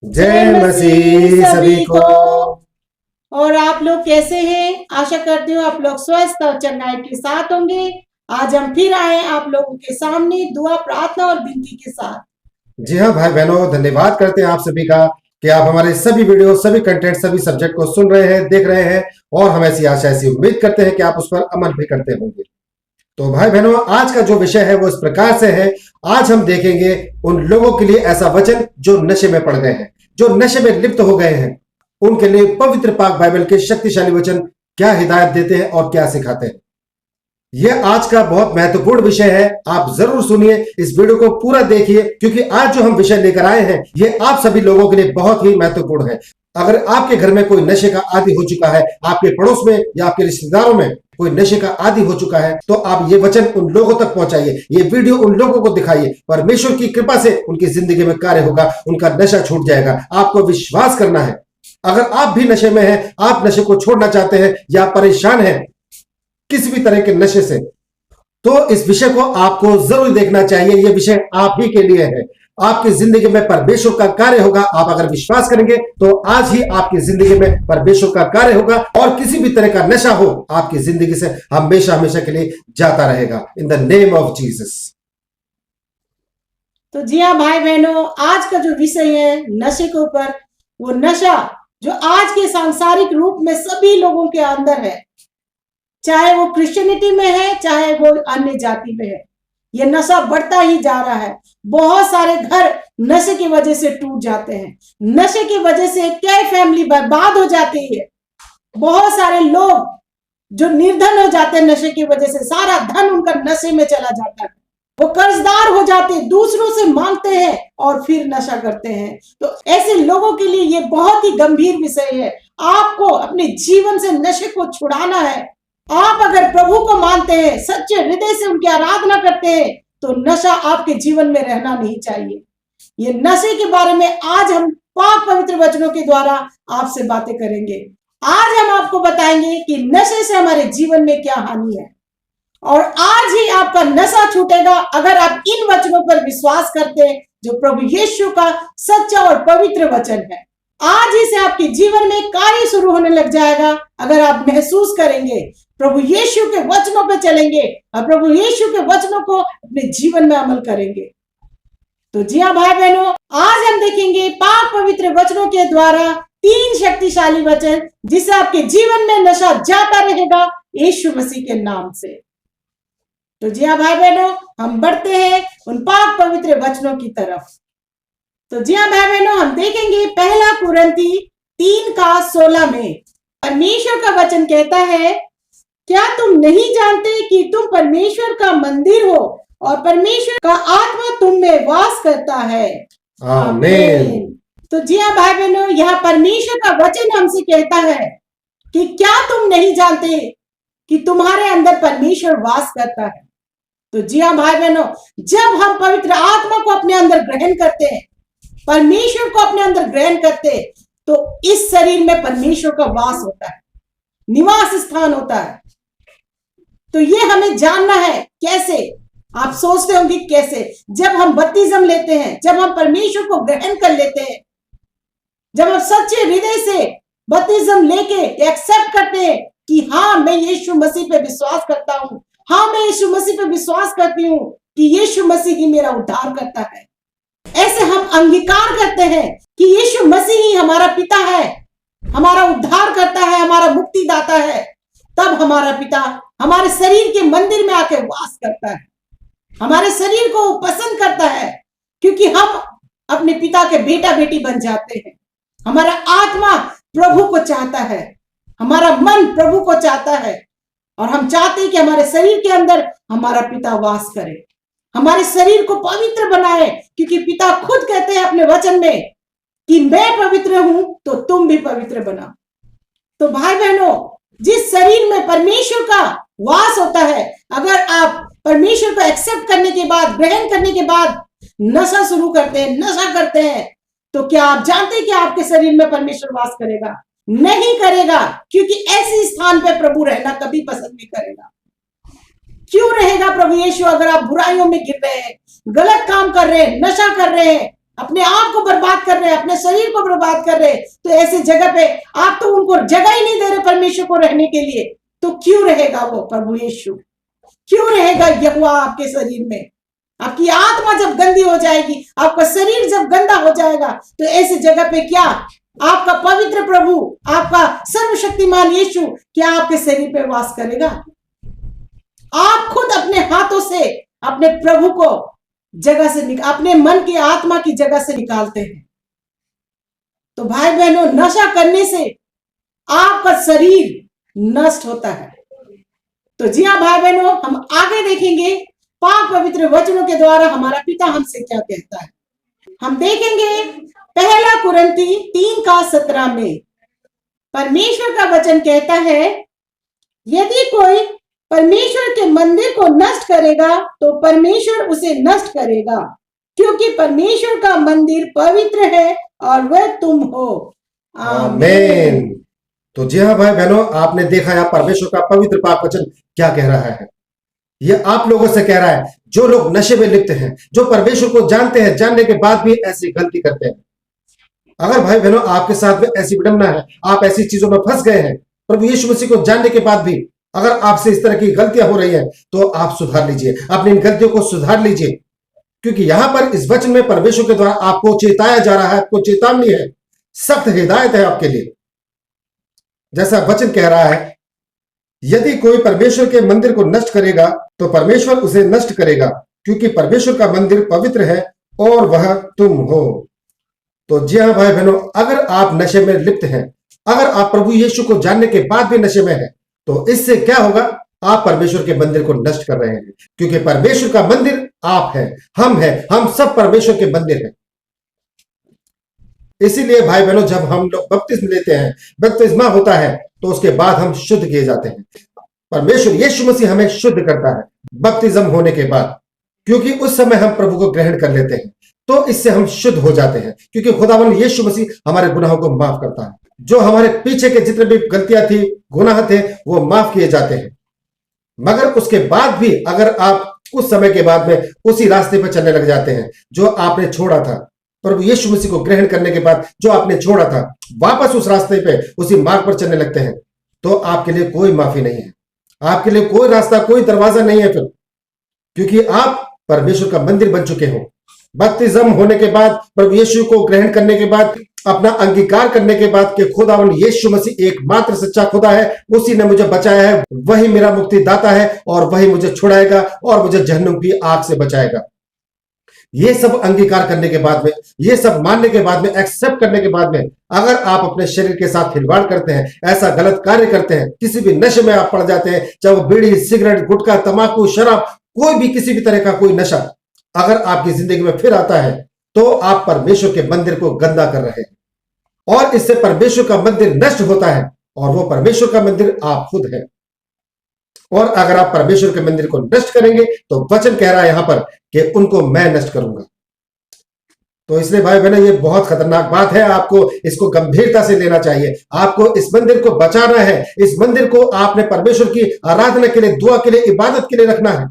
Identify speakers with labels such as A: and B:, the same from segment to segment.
A: जय मसीह सभी को।
B: और आप लोग कैसे हैं? आशा करती हूँ आप लोग स्वस्थ और चंगाई के साथ होंगे। आज हम फिर आए आप लोगों के सामने दुआ, प्रार्थना और विनती के साथ।
A: जी हाँ भाई बहनों, धन्यवाद करते हैं आप सभी का कि आप हमारे सभी वीडियो, सभी कंटेंट, सभी सब्जेक्ट को सुन रहे हैं, देख रहे हैं और हम ऐसी आशा, ऐसी उम्मीद करते हैं कि आप उस पर अमल भी करते होंगे। तो भाई बहनों, आज का जो विषय है वो इस प्रकार से है। आज हम देखेंगे उन लोगों के लिए ऐसा वचन जो नशे में पड़ गए हैं, जो नशे में लिप्त हो गए हैं, उनके लिए पवित्र पाक बाइबल के शक्तिशाली वचन क्या हिदायत देते हैं और क्या सिखाते हैं। यह आज का बहुत महत्वपूर्ण विषय है। आप जरूर सुनिए, इस वीडियो को पूरा देखिए, क्योंकि आज जो हम विषय लेकर आए हैं ये आप सभी लोगों के लिए बहुत ही महत्वपूर्ण है। अगर आपके घर में कोई नशे का आदी हो चुका है, आपके पड़ोस में या आपके रिश्तेदारों में कोई नशे का आदी हो चुका है, तो आप ये वचन उन लोगों तक पहुंचाइए, ये वीडियो उन लोगों को दिखाइए। परमेश्वर की कृपा से उनकी जिंदगी में कार्य होगा, उनका नशा छूट जाएगा। आपको विश्वास करना है। अगर आप भी नशे में हैं, आप नशे को छोड़ना चाहते हैं या परेशान हैं किसी भी तरह के नशे से, तो इस विषय को आपको जरूर देखना चाहिए। यह विषय आप ही के लिए है। आपकी जिंदगी में परमेश्वर का कार्य होगा। आप अगर विश्वास करेंगे तो आज ही आपकी जिंदगी में परमेश्वर का कार्य होगा और किसी भी तरह का नशा हो आपकी जिंदगी से हमेशा हमेशा के लिए जाता रहेगा, in the name of Jesus.
B: तो जी हाँ भाई बहनों, आज का जो विषय है नशे के ऊपर, वो नशा जो आज के सांसारिक रूप में सभी लोगों के अंदर है, चाहे वो क्रिश्चियनिटी में है चाहे वो अन्य जाति में है, ये नशा बढ़ता ही जा रहा है। बहुत सारे घर नशे की वजह से टूट जाते हैं। नशे की वजह से कई फैमिली बर्बाद हो जाती है। बहुत सारे लोग जो निर्धन हो जाते हैं नशे की वजह से, सारा धन उनका नशे में चला जाता है। वो कर्जदार हो जाते हैं, दूसरों से मांगते हैं और फिर नशा करते हैं। तो ऐसे लोगों के लिए ये बहुत ही गंभीर विषय है। आपको अपने जीवन से नशे को छुड़ाना है। आप अगर प्रभु को मानते हैं, सच्चे हृदय से उनकी आराधना करते हैं, तो नशा आपके जीवन में रहना नहीं चाहिए। ये नशे के बारे में आज हम पाक पवित्र वचनों के द्वारा आपसे बातें करेंगे। आज हम आपको बताएंगे कि नशे से हमारे जीवन में क्या हानि है, और आज ही आपका नशा छूटेगा अगर आप इन वचनों पर विश्वास करते हैं जो प्रभु यीशु का सच्चा और पवित्र वचन है। आज ही से आपके जीवन में कार्य शुरू होने लग जाएगा अगर आप महसूस करेंगे, प्रभु यीशु के वचनों पे चलेंगे और प्रभु यीशु के वचनों को अपने जीवन में अमल करेंगे। तो जी हाँ भाई बहनों, आज हम देखेंगे पाक पवित्र वचनों के द्वारा 3 शक्तिशाली वचन जिससे आपके जीवन में नशा जाता रहेगा यीशु मसीह के नाम से। तो जी हाँ भाई बहनों, हम बढ़ते हैं उन पाक पवित्र वचनों की तरफ। तो जी हाँ भाई बहनों, हम देखेंगे पहला कुरिन्थी 3:16 में परमेश्वर का वचन कहता है, क्या तुम नहीं जानते कि तुम परमेश्वर का मंदिर हो और परमेश्वर का आत्मा तुम में वास करता है।
A: आमीन।
B: तो जी हाँ भाई बहनों, यहाँ परमेश्वर का वचन हमसे कहता है कि क्या तुम नहीं जानते कि तुम्हारे अंदर परमेश्वर वास करता है। तो जी हाँ भाई बहनों, जब हम पवित्र आत्मा को अपने अंदर ग्रहण करते हैं, परमेश्वर को अपने अंदर ग्रहण करते हैं, तो इस शरीर में परमेश्वर का वास होता है, निवास स्थान होता है। तो ये हमें जानना है। कैसे? आप सोचते होंगे कैसे? जब हम बपतिस्म लेते हैं, जब हम परमेश्वर को ग्रहण कर लेते हैं, जब हम सच्चे हृदय से बपतिस्म लेके एक्सेप्ट करते हैं कि हाँ मैं यीशु मसीह पे विश्वास करता हूं, हाँ मैं यीशु मसीह पे विश्वास करती हूँ कि यीशु मसीह ही मेरा उद्धार करता है, ऐसे हम अंगीकार करते हैं कि यीशु मसीह ही हमारा पिता है, हमारा उद्धार करता है, हमारा मुक्तिदाता है, तब हमारा पिता हमारे शरीर के मंदिर में आके वास करता है, हमारे शरीर को पसंद करता है, क्योंकि हम अपने पिता के बेटा बेटी बन जाते हैं। हमारा आत्मा प्रभु को चाहता है, हमारा मन प्रभु को चाहता है, और हम चाहते हैं कि हमारे शरीर के अंदर हमारा पिता वास करे, हमारे शरीर को पवित्र बनाए, क्योंकि पिता खुद कहते हैं अपने वचन में कि मैं पवित्र हूं तो तुम भी पवित्र बना। तो भाई बहनों, जिस शरीर में परमेश्वर का वास होता है, अगर आप परमेश्वर को एक्सेप्ट करने के बाद, ग्रहण करने के बाद नशा शुरू करते हैं, नशा करते हैं, तो क्या आप जानते हैं कि आपके शरीर में परमेश्वर वास करेगा? नहीं करेगा, क्योंकि ऐसे स्थान पे प्रभु रहना कभी पसंद नहीं करेगा। क्यों रहेगा प्रभु यीशु? अगर आप बुराइयों में गिर रहे हैं, गलत काम कर रहे हैं, नशा कर रहे हैं, अपने आप को बर्बाद कर रहे हैं, अपने शरीर को बर्बाद कर रहे हैं, तो ऐसे जगह पे आप तो उनको जगह ही नहीं दे रहे परमेश्वर को रहने के लिए, तो क्यों रहेगा वो प्रभु यीशु, क्यों रहेगा यहोवा आपके शरीर में? आपकी आत्मा जब गंदी हो जाएगी, आपका शरीर जब गंदा हो जाएगा, तो ऐसे जगह पे क्या आपका पवित्र प्रभु, आपका सर्वशक्तिमान यीशु क्या आपके शरीर पे वास करेगा? आप खुद अपने हाथों से अपने प्रभु को जगह से अपने मन की आत्मा की जगह से निकालते हैं। तो भाई बहनों, नशा करने से आपका शरीर नष्ट होता है। तो जी हाँ भाई बहनों, हम आगे देखेंगे पाक पवित्र वचनों के द्वारा हमारा पिता हमसे क्या कहता है। हम देखेंगे पहला कुरिन्थी 3:17 में परमेश्वर का वचन कहता है, यदि कोई परमेश्वर के मंदिर को नष्ट करेगा तो परमेश्वर उसे नष्ट करेगा, क्योंकि परमेश्वर का मंदिर पवित्र है और वह तुम हो।
A: आमीन। तो जी हाँ भाई बहनों, आपने देखा यहाँ परमेश्वर का पवित्र पाक वचन क्या कह रहा है। ये आप लोगों से कह रहा है जो लोग नशे में लिप्त हैं, जो परमेश्वर को जानते हैं, जानने के बाद भी ऐसी गलती करते हैं। अगर भाई बहनों आपके साथ में ऐसी विडंबना है, आप ऐसी चीजों में फंस गए हैं, प्रभु यीशु मसीह को जानने के बाद भी अगर आपसे इस तरह की गलतियां हो रही हैं, तो आप सुधार लीजिए, अपनी इन गलतियों को सुधार लीजिए, क्योंकि यहां पर इस वचन में परमेश्वर के द्वारा आपको चेताया जा रहा है, आपको चेतावनी है, सख्त हिदायत है आपके लिए। जैसा वचन कह रहा है, यदि कोई परमेश्वर के मंदिर को नष्ट करेगा तो परमेश्वर उसे नष्ट करेगा, क्योंकि परमेश्वर का मंदिर पवित्र है और वह तुम हो। तो जी हाँ भाई बहनों, अगर आप नशे में लिप्त हैं, अगर आप प्रभु यीशु को जानने के बाद भी नशे में हैं, तो इससे क्या होगा? आप परमेश्वर के मंदिर को नष्ट कर रहे हैं, क्योंकि परमेश्वर का मंदिर आप हैं, हम सब परमेश्वर के मंदिर हैं। इसीलिए भाई बहनों, जब हम लोग बपतिस्म लेते हैं, बपतिस्मा होता है, तो उसके बाद हम शुद्ध किए जाते हैं। परमेश्वर यीशु मसीह हमें शुद्ध करता है बपतिस्म होने के बाद, क्योंकि उस समय हम प्रभु को ग्रहण कर लेते हैं, तो इससे हम शुद्ध हो जाते हैं, क्योंकि खुदावन यीशु मसीह हमारे गुनाहों को माफ करता है। जो हमारे पीछे के जितने भी गलतियां थी, गुनाह थे, वो माफ किए जाते हैं। मगर उसके बाद भी अगर आप कुछ समय के बाद में उसी रास्ते पर चलने लग जाते हैं जो आपने छोड़ा था, प्रभु यीशु मसीह को ग्रहण करने के बाद जो आपने छोड़ा था, वापस उस रास्ते पे, उसी मार्ग पर चलने लगते हैं, तो आपके लिए कोई माफी नहीं है, आपके लिए कोई रास्ता, कोई दरवाजा नहीं है फिर, क्योंकि आप परमेश्वर का मंदिर बन चुके हो। बपतिस्म होने के बाद, प्रभु यीशु को ग्रहण करने के बाद, अपना अंगीकार करने के बाद कि खुदावन यीशु मसीह एकमात्र सच्चा खुदा है, उसी ने मुझे बचाया है, वही मेरा मुक्तिदाता है और वही मुझे छुड़ाएगा और मुझे जहन्नुम की आग से बचाएगा। ये सब अंगीकार करने के बाद में, ये सब मानने के बाद में, एक्सेप्ट करने के बाद में, अगर आप अपने शरीर के साथ खिलवाड़ करते हैं, ऐसा गलत कार्य करते हैं, किसी भी नशे में आप पड़ जाते हैं, चाहे वो बीड़ी, सिगरेट, गुटखा, तंबाकू, शराब, कोई भी किसी भी तरह का कोई नशा अगर आपकी जिंदगी में फिर आता है, तो आप परमेश्वर के मंदिर को गंदा कर रहे हैं और इससे परमेश्वर का मंदिर नष्ट होता है, और वो परमेश्वर का मंदिर आप खुद है। और अगर आप परमेश्वर के मंदिर को नष्ट करेंगे, तो वचन कह रहा है यहां पर कि उनको मैं नष्ट करूंगा। तो इसलिए भाई बहनों, ये बहुत खतरनाक बात है, आपको इसको गंभीरता से लेना चाहिए। आपको इस मंदिर को बचाना है, इस मंदिर को आपने परमेश्वर की आराधना के लिए, दुआ के लिए, इबादत के लिए रखना है,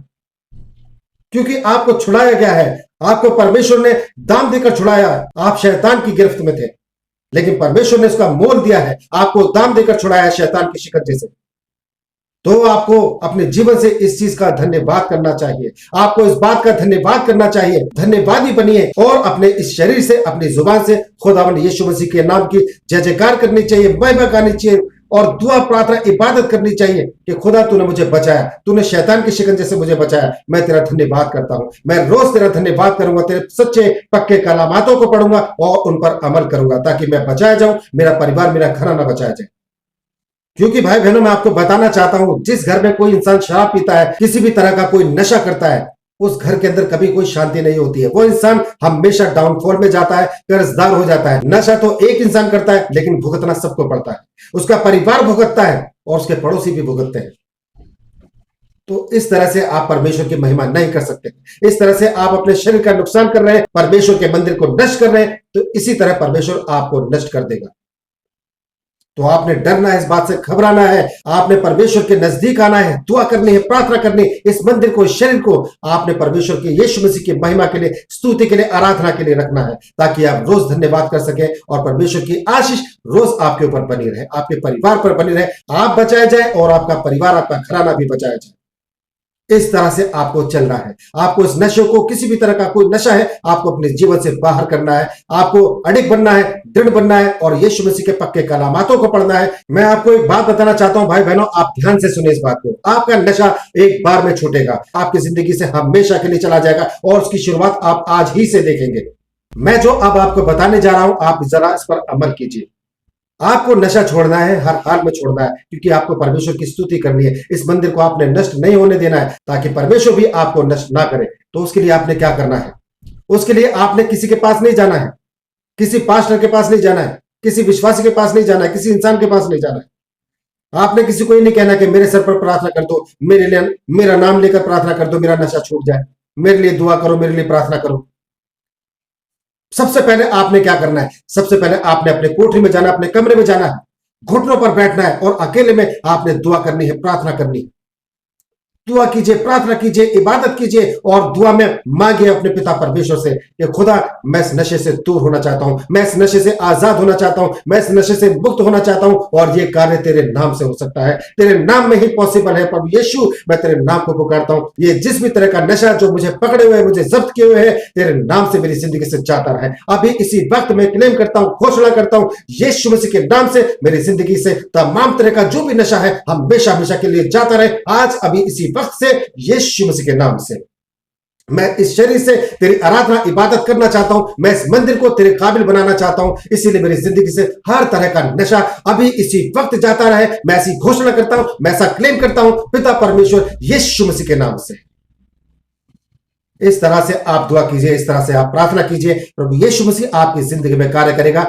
A: क्योंकि आपको छुड़ाया गया है, आपको परमेश्वर ने दाम देकर छुड़ाया। आप शैतान की गिरफ्त में थे, लेकिन परमेश्वर ने उसका मोल दिया है, आपको दाम देकर छुड़ाया है शैतान की शिकंजे से। तो आपको अपने जीवन से इस चीज का धन्यवाद करना चाहिए, आपको इस बात का धन्यवाद करना चाहिए, धन्यवादी बनिए और अपने इस शरीर से, अपनी जुबान से खुदावंद यीशु मसीह के नाम की जय जयकार करनी चाहिए, महिमा गानी चाहिए और दुआ, प्रार्थना, इबादत करनी चाहिए कि खुदा तूने मुझे बचाया, तूने शैतान की शिकंजे से मुझे बचाया, मैं तेरा धन्यवाद करता हूं। मैं रोज तेरा धन्यवाद करूंगा, तेरे सच्चे पक्के कलामातों को पढ़ूंगा और उन पर अमल करूंगा, ताकि मैं बचाया जाऊं, मेरा परिवार, मेरा घराना बचाया जाए। क्योंकि भाई बहनों, मैं आपको बताना चाहता हूं, जिस घर में कोई इंसान शराब पीता है, किसी भी तरह का कोई नशा करता है, उस घर के अंदर कभी कोई शांति नहीं होती है। वो इंसान हमेशा डाउनफॉल में जाता है, कर्जदार हो जाता है। नशा तो एक इंसान करता है, लेकिन भुगतना सबको पड़ता है, उसका परिवार भुगतता है और उसके पड़ोसी भी भुगतते हैं। तो इस तरह से आप परमेश्वर की महिमा नहीं कर सकते, इस तरह से आप अपने शरीर का नुकसान कर रहे हैं, परमेश्वर के मंदिर को नष्ट कर रहे हैं, तो इसी तरह परमेश्वर आपको नष्ट कर देगा। तो आपने डरना है, इस बात से घबराना है, आपने परमेश्वर के नजदीक आना है, दुआ करनी है, प्रार्थना करनी है। इस मंदिर को, शरीर को आपने परमेश्वर के यीशु मसीह की महिमा के लिए, स्तुति के लिए, आराधना के लिए रखना है, ताकि आप रोज धन्यवाद कर सके और परमेश्वर की आशीष रोज आपके ऊपर बनी रहे, आपके परिवार पर बनी रहे, आप बचाए जाए और आपका परिवार, आपका घराना भी बचाया जाए। इस तरह से आपको चलना है। आपको इस नशे को, किसी भी तरह का कोई नशा है, आपको अपने जीवन से बाहर करना है, आपको अडिग बनना है, दृढ़ बनना है और यीशु मसीह के पक्के कलामातों को पढ़ना है। मैं आपको एक बात बताना चाहता हूं भाई बहनों, आप ध्यान से सुनिए इस बात को। आपका नशा एक बार में छूटेगा, आपकी जिंदगी से हमेशा के लिए चला जाएगा और उसकी शुरुआत आप आज ही से देखेंगे। मैं जो अब आपको बताने जा रहा हूं, आप जरा इस पर अमल कीजिए। आपको नशा छोड़ना है, हर हाल में छोड़ना है, क्योंकि आपको परमेश्वर की स्तुति करनी है। इस मंदिर को आपने नष्ट नहीं होने देना है, ताकि परमेश्वर भी आपको नष्ट ना करे। तो उसके लिए आपने क्या करना है? उसके लिए आपने किसी के पास नहीं जाना है, किसी पास्टर के पास नहीं जाना है, किसी विश्वासी के पास नहीं जाना है, किसी इंसान के पास नहीं जाना है। आपने किसी को ये नहीं कहना कि मेरे सर पर प्रार्थना कर दो, मेरे लिए, मेरा नाम लेकर प्रार्थना कर दो, मेरा नशा छूट जाए, मेरे लिए दुआ करो, मेरे लिए प्रार्थना करो। सबसे पहले आपने क्या करना है? सबसे पहले आपने अपने कोठरी में जाना, अपने कमरे में जाना है, घुटनों पर बैठना है और अकेले में आपने दुआ करनी है, प्रार्थना करनी है। दुआ कीजिए, प्रार्थना कीजिए, इबादत कीजिए और दुआ में मांगिए अपने पिता परमेश्वर से कि खुदा, मैं इस नशे से दूर होना चाहता हूं, मैं इस नशे से आजाद होना चाहता हूं, मैं इस नशे से मुक्त होना चाहता हूं और ये कार्य तेरे नाम से हो सकता है, तेरे नाम में ही पॉसिबल है। प्रभु यीशु, मैं तेरे नाम को पुकारता हूं, ये जिस भी तरह का नशा जो मुझे पकड़े हुए, मुझे जब्त किए हुए है, तेरे नाम से मेरी जिंदगी से जाता रहे। अभी इसी वक्त में क्लेम करता हूं, घोषणा करता हूं, यीशु मसीह के नाम से मेरी जिंदगी से तमाम तरह का जो भी नशा है हमेशा हमेशा के लिए जाता रहे। आज अभी इसी वक्त से यीशु मसीह के नाम से मैं इस शरीर से तेरी आराधना, इबादत करना चाहता हूं, मैं इस मंदिर को तेरे काबिल बनाना चाहता हूं, इसीलिए मेरी जिंदगी से हर तरह का नशा अभी इसी वक्त जाता रहे। मैं ऐसी घोषणा करता हूं, मैं ऐसा क्लेम करता हूं पिता परमेश्वर यीशु मसीह के नाम से। इस तरह से आप दुआ कीजिए, इस तरह से आप प्रार्थना कीजिए, प्रभु यीशु मसीह आपकी जिंदगी में कार्य करेगा।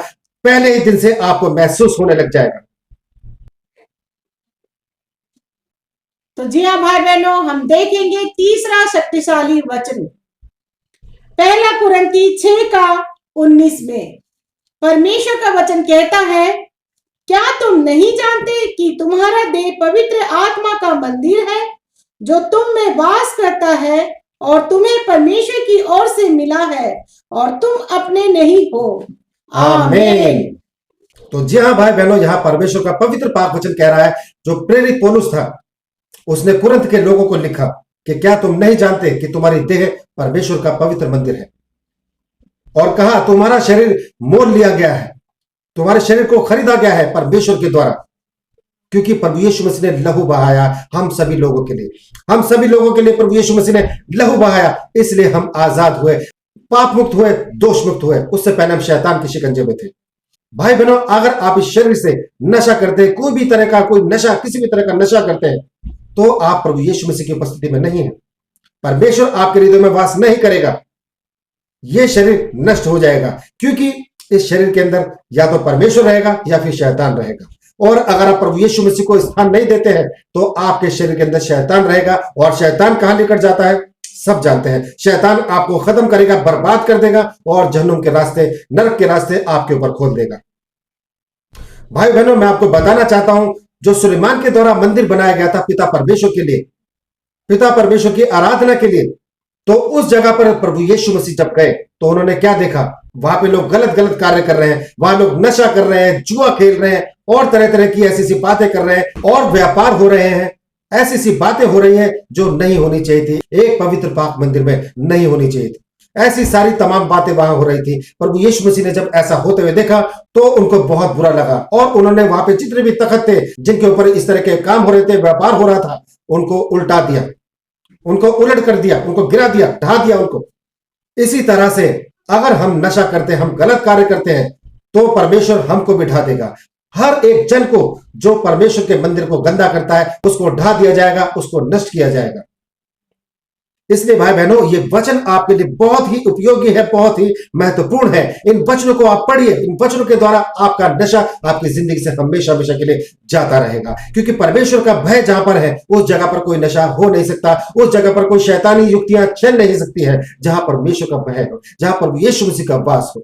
A: पहले ही दिन से आपको महसूस होने लग जाएगा।
B: तो जी हाँ भाई बहनों, हम देखेंगे तीसरा शक्तिशाली वचन, पहला कुरिन्थी 6:19 में परमेश्वर का वचन कहता है, क्या तुम नहीं जानते कि तुम्हारा देह पवित्र आत्मा का मंदिर है जो तुम में वास करता है और तुम्हें परमेश्वर की ओर से मिला है और तुम अपने नहीं हो। आमीन।
A: तो जी हाँ भाई बहनों, यहां परमेश्वर का पवित्र पाक वचन कह रहा है, जो प्रेरित पौलुस था उसने कुरिन्थ के लोगों को लिखा कि क्या तुम नहीं जानते कि तुम्हारी देह परमेश्वर का पवित्र मंदिर है, और कहा तुम्हारा शरीर मोल लिया गया है, तुम्हारे शरीर को खरीदा गया है परमेश्वर के द्वारा, क्योंकि प्रभु यीशु मसीह ने लहू बहाया हम सभी लोगों के लिए, हम सभी लोगों के लिए प्रभु यीशु मसीह ने लहू बहाया, इसलिए हम आजाद हुए, पाप मुक्त हुए, दोष मुक्त हुए। उससे पहले हम शैतान के शिकंजे में थे। भाई बहनों, अगर आप इस शरीर से नशा करते हैं, कोई भी तरह का कोई नशा, किसी भी तरह का नशा करते हैं, तो आप प्रभु यीशु मसीह की उपस्थिति में नहीं है। परमेश्वर आपके हृदय में वास नहीं करेगा, यह शरीर नष्ट हो जाएगा, क्योंकि इस शरीर के अंदर या तो परमेश्वर रहेगा या फिर शैतान रहेगा। और अगर आप प्रभु यीशु मसीह को स्थान नहीं देते हैं तो आपके शरीर के अंदर शैतान रहेगा। और शैतान कहां लेकर जाता है सब जानते हैं। शैतान आपको खत्म करेगा, बर्बाद कर देगा और जहन्नुम के रास्ते, नरक के रास्ते आपके ऊपर खोल देगा। भाई बहनों, मैं आपको बताना चाहता हूं, जो सुलेमान के द्वारा मंदिर बनाया गया था पिता परमेश्वर के लिए, पिता परमेश्वर की आराधना के लिए, तो उस जगह पर प्रभु यीशु मसीह जब गए तो उन्होंने क्या देखा? वहां पे लोग गलत गलत कार्य कर रहे हैं, वहां लोग नशा कर रहे हैं, जुआ खेल रहे हैं और तरह तरह की ऐसी सी बातें कर रहे हैं और व्यापार हो रहे हैं, ऐसी सी बातें हो रही हैं जो नहीं होनी चाहिए थी, एक पवित्र पाक मंदिर में नहीं होनी चाहिए थी। ऐसी सारी तमाम बातें वहां हो रही थी। प्रभु यीशु मसीह ने जब ऐसा होते हुए देखा तो उनको बहुत बुरा लगा और उन्होंने वहां पे जितने भी तख्त थे जिनके ऊपर इस तरह के काम हो रहे थे, व्यापार हो रहा था, उनको उल्टा दिया, उनको उलट कर दिया, उनको गिरा दिया, ढा दिया उनको। इसी तरह से अगर हम नशा करते हैं, हम गलत कार्य करते हैं, तो परमेश्वर हमको भी ढा देगा। हर एक जन को जो परमेश्वर के मंदिर को गंदा करता है उसको ढा दिया जाएगा, उसको नष्ट किया जाएगा। इसलिए भाई बहनों, ये वचन आपके लिए बहुत ही उपयोगी है, बहुत ही महत्वपूर्ण है। इन वचनों को आप पढ़िए, इन वचनों के द्वारा आपका नशा आपकी जिंदगी से हमेशा हमेशा के लिए जाता रहेगा। क्योंकि परमेश्वर का भय जहां पर है उस जगह पर कोई नशा हो नहीं सकता, उस जगह पर कोई शैतानी युक्तियां चल नहीं सकती है। जहां परमेश्वर का भय हो, जहां पर यीशु मसीह का वास हो,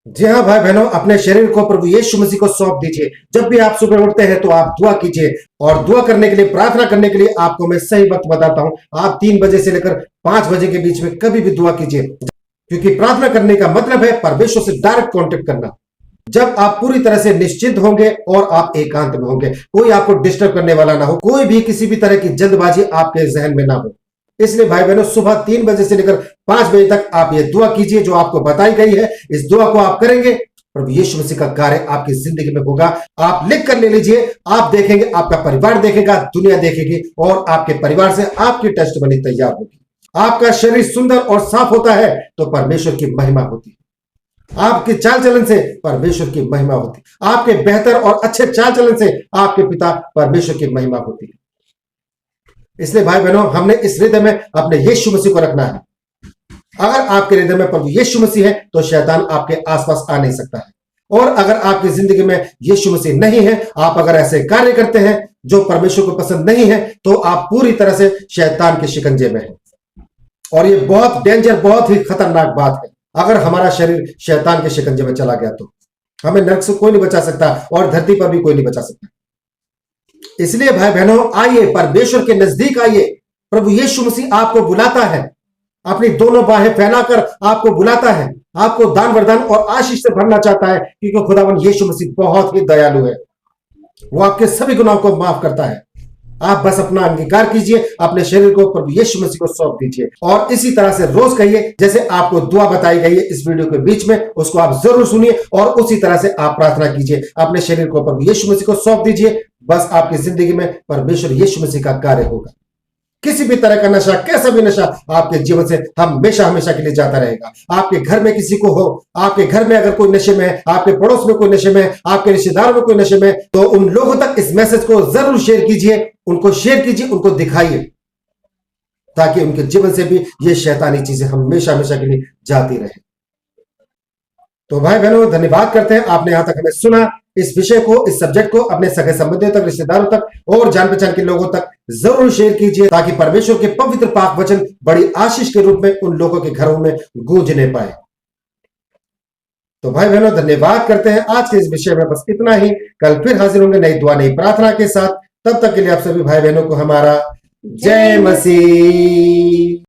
A: जी हाँ भाई बहनों, अपने शरीर को प्रभु यीशु मसीह को सौंप दीजिए। जब भी आप सुबह उठते हैं तो आप दुआ कीजिए, और दुआ करने के लिए, प्रार्थना करने के लिए आपको मैं सही वक्त बताता हूं। आप 3 बजे से लेकर 5 बजे के बीच में कभी भी दुआ कीजिए, क्योंकि प्रार्थना करने का मतलब है परमेश्वर से डायरेक्ट कांटेक्ट करना। जब आप पूरी तरह से निश्चिंत होंगे और आप एकांत में होंगे, कोई आपको डिस्टर्ब करने वाला ना हो, कोई भी किसी भी तरह की जल्दबाजी आपके जहन में ना हो। इसलिए भाई बहनों, सुबह 3 बजे से लेकर 5 बजे तक आप ये दुआ कीजिए जो आपको बताई गई है। इस दुआ को आप करेंगे, प्रभु यीशु मसीह का कार्य आपकी जिंदगी में होगा। आप लिख कर ले लीजिए, आप देखेंगे, आपका परिवार देखेगा, दुनिया देखेगी, और आपके परिवार से आपकी टेस्टमनी तैयार होगी। आपका शरीर सुंदर और साफ होता है तो परमेश्वर की महिमा होती है। आपके चाल चलन से परमेश्वर की महिमा होती है। आपके बेहतर और अच्छे चाल चलन से आपके पिता परमेश्वर की महिमा होती है। इसलिए भाई बहनों, हमने इस हृदय में अपने यीशु मसीह को रखना है। अगर आपके हृदय में प्रभु यीशु मसीह है तो शैतान आपके आसपास आ नहीं सकता है। और अगर आपकी जिंदगी में यीशु मसीह नहीं है, आप अगर ऐसे कार्य करते हैं जो परमेश्वर को पसंद नहीं है, तो आप पूरी तरह से शैतान के शिकंजे में हैं। और ये बहुत डेंजर, बहुत ही खतरनाक बात है। अगर हमारा शरीर शैतान के शिकंजे में चला गया तो हमें नरक से कोई नहीं बचा सकता, और धरती पर भी कोई नहीं बचा सकता। इसलिए भाई बहनों, आइए, परमेश्वर के नजदीक आइए। प्रभु यीशु मसीह आपको बुलाता है, अपनी दोनों बाहें फैलाकर आपको बुलाता है, आपको दान वरदान और आशीष से भरना चाहता है, क्योंकि खुदावन यीशु मसीह बहुत ही दयालु है। वो आपके सभी गुनाहों को माफ करता है। आप बस अपना अंगीकार कीजिए, अपने शरीर को प्रभु यीशु मसीह को सौंप दीजिए, और इसी तरह से रोज कहिए, जैसे आपको दुआ बताई गई है इस वीडियो के बीच में, उसको आप जरूर सुनिए और उसी तरह से आप प्रार्थना कीजिए। अपने शरीर को प्रभु यीशु मसीह को सौंप दीजिए। बस आपकी जिंदगी में परमेश्वर यीशु मसीह का कार्य होगा। किसी भी तरह का नशा, कैसा भी नशा आपके जीवन से हमेशा हमेशा के लिए जाता रहेगा। आपके घर में किसी को हो, आपके घर में अगर कोई नशे में है, आपके पड़ोस में कोई नशे में है, आपके रिश्तेदारों में कोई नशे में है, तो उन लोगों तक इस मैसेज को जरूर शेयर कीजिए, उनको शेयर कीजिए, उनको दिखाइए, ताकि उनके जीवन से भी ये शैतानी चीजें हमेशा हमेशा के लिए जाती रहे। तो भाई बहनों, धन्यवाद करते हैं आपने यहां तक हमें सुना। इस विषय को, इस सब्जेक्ट को अपने सगे संबंधियों तक, रिश्तेदारों तक और जान पहचान के लोगों तक जरूर शेयर कीजिए, ताकि परमेश्वर के पवित्र पाक वचन बड़ी आशीष के रूप में उन लोगों के घरों में गूंजने पाए। तो भाई बहनों, धन्यवाद करते हैं। आज के इस विषय में बस इतना ही। कल फिर हाजिर होंगे नई दुआ, नई प्रार्थना के साथ। तब तक के लिए आप सभी भाई बहनों को हमारा जय मसीह।